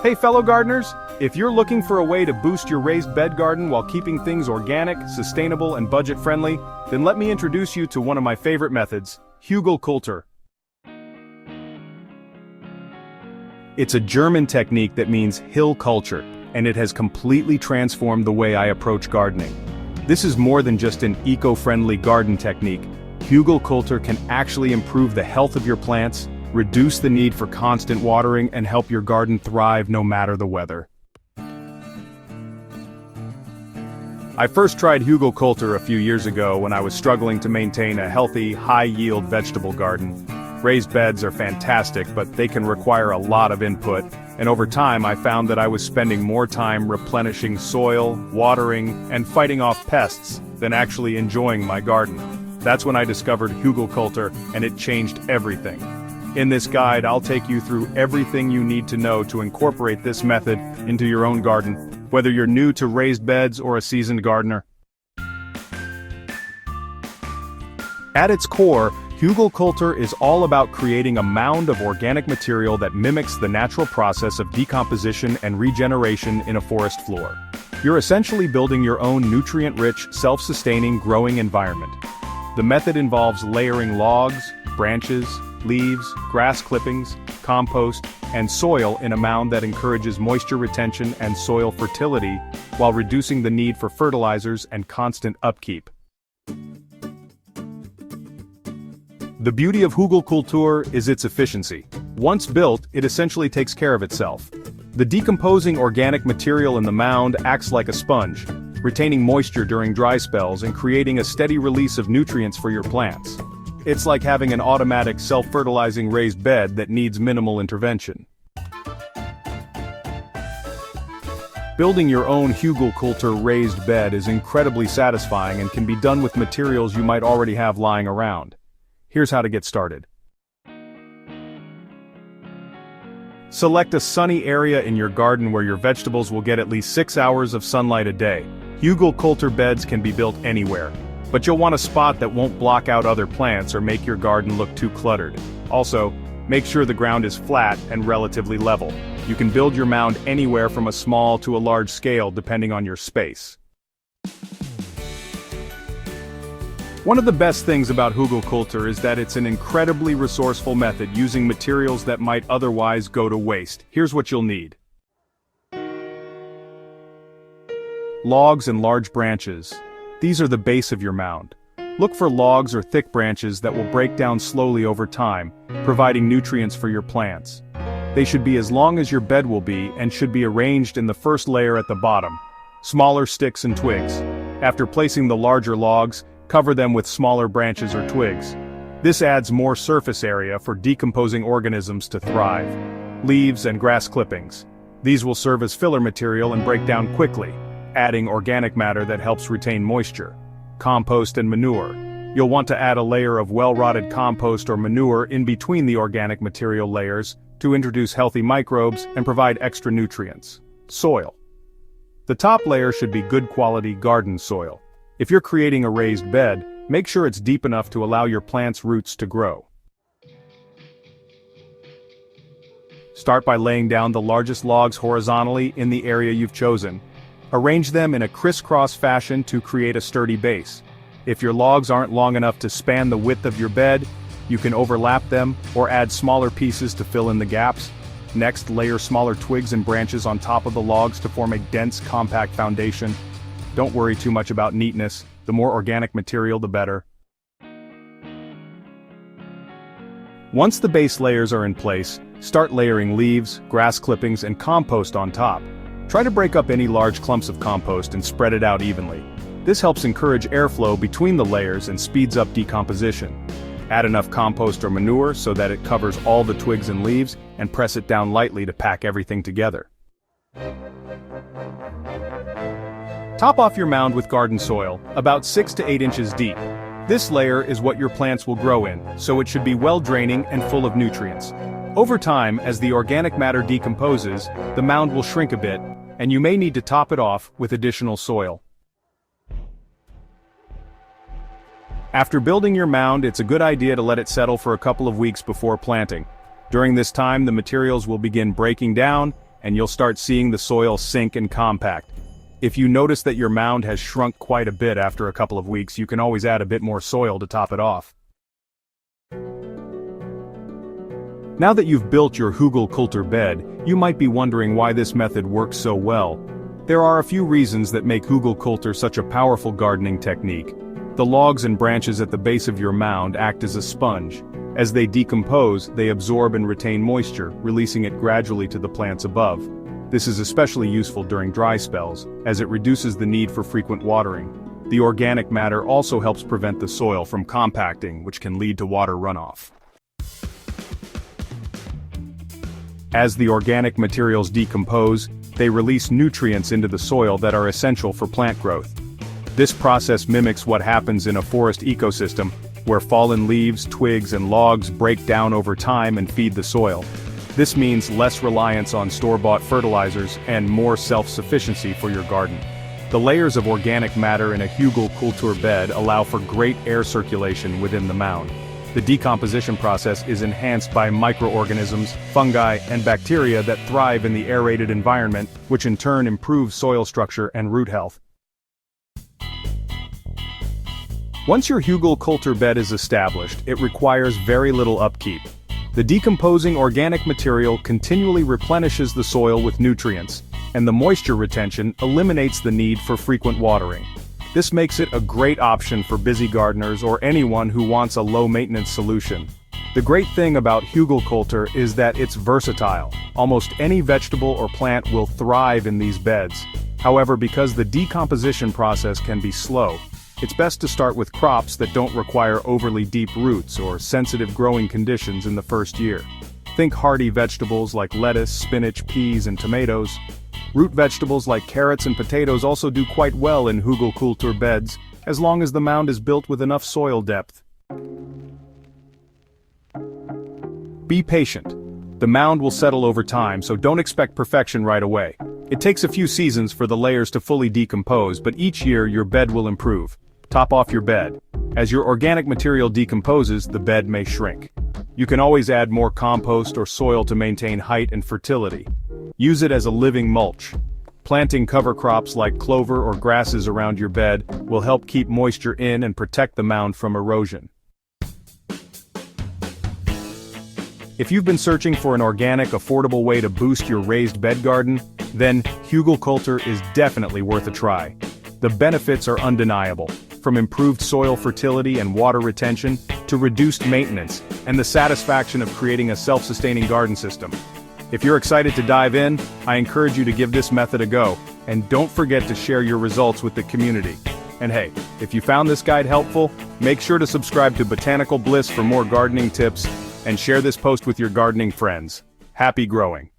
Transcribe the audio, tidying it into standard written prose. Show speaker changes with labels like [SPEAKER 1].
[SPEAKER 1] Hey fellow gardeners, if you're looking for a way to boost your raised bed garden while keeping things organic, sustainable, and budget-friendly, then let me introduce you to one of my favorite methods, Hügelkultur. It's a German technique that means hill culture, and it has completely transformed the way I approach gardening. This is more than just an eco-friendly garden technique. Hügelkultur can actually improve the health of your plants, reduce the need for constant watering, and help your garden thrive no matter the weather. I first tried Hügelkultur a few years ago when I was struggling to maintain a healthy, high-yield vegetable garden. Raised beds are fantastic, but they can require a lot of input, and over time I found that I was spending more time replenishing soil, watering, and fighting off pests than actually enjoying my garden. That's when I discovered Hügelkultur, and it changed everything. In this guide, I'll take you through everything you need to know to incorporate this method into your own garden, whether you're new to raised beds or a seasoned gardener. At its core, Hügelkultur is all about creating a mound of organic material that mimics the natural process of decomposition and regeneration in a forest floor. You're essentially building your own nutrient-rich, self-sustaining growing environment. The method involves layering logs, branches, leaves, grass clippings, compost, and soil in a mound that encourages moisture retention and soil fertility while reducing the need for fertilizers and constant upkeep. The beauty of Hugelkultur is its efficiency. Once built, it essentially takes care of itself. The decomposing organic material in the mound acts like a sponge, retaining moisture during dry spells and creating a steady release of nutrients for your plants. It's like having an automatic self-fertilizing raised bed that needs minimal intervention. Building your own Hügelkultur raised bed is incredibly satisfying and can be done with materials you might already have lying around. Here's how to get started. Select a sunny area in your garden where your vegetables will get at least 6 hours of sunlight a day. Hügelkultur beds can be built anywhere, but you'll want a spot that won't block out other plants or make your garden look too cluttered. Also, make sure the ground is flat and relatively level. You can build your mound anywhere from a small to a large scale depending on your space. One of the best things about Hugelkultur is that it's an incredibly resourceful method using materials that might otherwise go to waste. Here's what you'll need. Logs and large branches. These are the base of your mound. Look for logs or thick branches that will break down slowly over time, providing nutrients for your plants. They should be as long as your bed will be and should be arranged in the first layer at the bottom. Smaller sticks and twigs. After placing the larger logs, cover them with smaller branches or twigs. This adds more surface area for decomposing organisms to thrive. Leaves and grass clippings. These will serve as filler material and break down quickly, adding organic matter that helps retain moisture. Compost and manure. You'll want to add a layer of well-rotted compost or manure in between the organic material layers to introduce healthy microbes and provide extra nutrients. Soil. The top layer should be good quality garden soil. If you're creating a raised bed, make sure it's deep enough to allow your plant's roots to grow. Start by laying down the largest logs horizontally in the area you've chosen. Arrange them in a crisscross fashion to create a sturdy base. If your logs aren't long enough to span the width of your bed, you can overlap them or add smaller pieces to fill in the gaps. Next, layer smaller twigs and branches on top of the logs to form a dense, compact foundation. Don't worry too much about neatness. The more organic material, the better. Once the base layers are in place, start layering leaves, grass clippings, and compost on top. Try to break up any large clumps of compost and spread it out evenly. This helps encourage airflow between the layers and speeds up decomposition. Add enough compost or manure so that it covers all the twigs and leaves, and press it down lightly to pack everything together. Top off your mound with garden soil, about 6 to 8 inches deep. This layer is what your plants will grow in, so it should be well-draining and full of nutrients. Over time, as the organic matter decomposes, the mound will shrink a bit, and you may need to top it off with additional soil. After building your mound, it's a good idea to let it settle for a couple of weeks before planting. During this time, the materials will begin breaking down, and you'll start seeing the soil sink and compact. If you notice that your mound has shrunk quite a bit after a couple of weeks, you can always add a bit more soil to top it off. Now that you've built your Hugelkultur bed, you might be wondering why this method works so well. There are a few reasons that make Hugelkultur such a powerful gardening technique. The logs and branches at the base of your mound act as a sponge. As they decompose, they absorb and retain moisture, releasing it gradually to the plants above. This is especially useful during dry spells, as it reduces the need for frequent watering. The organic matter also helps prevent the soil from compacting, which can lead to water runoff. As the organic materials decompose, they release nutrients into the soil that are essential for plant growth. This process mimics what happens in a forest ecosystem, where fallen leaves, twigs, and logs break down over time and feed the soil. This means less reliance on store-bought fertilizers and more self-sufficiency for your garden. The layers of organic matter in a Hugelkultur bed allow for great air circulation within the mound. The decomposition process is enhanced by microorganisms, fungi, and bacteria that thrive in the aerated environment, which in turn improves soil structure and root health. Once your Hugelkultur bed is established, it requires very little upkeep. The decomposing organic material continually replenishes the soil with nutrients, and the moisture retention eliminates the need for frequent watering. This makes it a great option for busy gardeners or anyone who wants a low-maintenance solution. The great thing about Hugelkultur is that it's versatile. Almost any vegetable or plant will thrive in these beds. However, because the decomposition process can be slow, it's best to start with crops that don't require overly deep roots or sensitive growing conditions in the first year. Think hardy vegetables like lettuce, spinach, peas, and tomatoes. Root vegetables like carrots and potatoes also do quite well in Hugelkultur beds, as long as the mound is built with enough soil depth. Be patient. The mound will settle over time, so don't expect perfection right away. It takes a few seasons for the layers to fully decompose, but each year your bed will improve. Top off your bed. As your organic material decomposes, the bed may shrink. You can always add more compost or soil to maintain height and fertility. Use it as a living mulch. Planting cover crops like clover or grasses around your bed will help keep moisture in and protect the mound from erosion. If you've been searching for an organic, affordable way to boost your raised bed garden, then Hugelkultur is definitely worth a try. The benefits are undeniable, from improved soil fertility and water retention to reduced maintenance and the satisfaction of creating a self-sustaining garden system. If you're excited to dive in, I encourage you to give this method a go, and don't forget to share your results with the community. And hey, if you found this guide helpful, make sure to subscribe to Botanical Bliss for more gardening tips, and share this post with your gardening friends. Happy growing!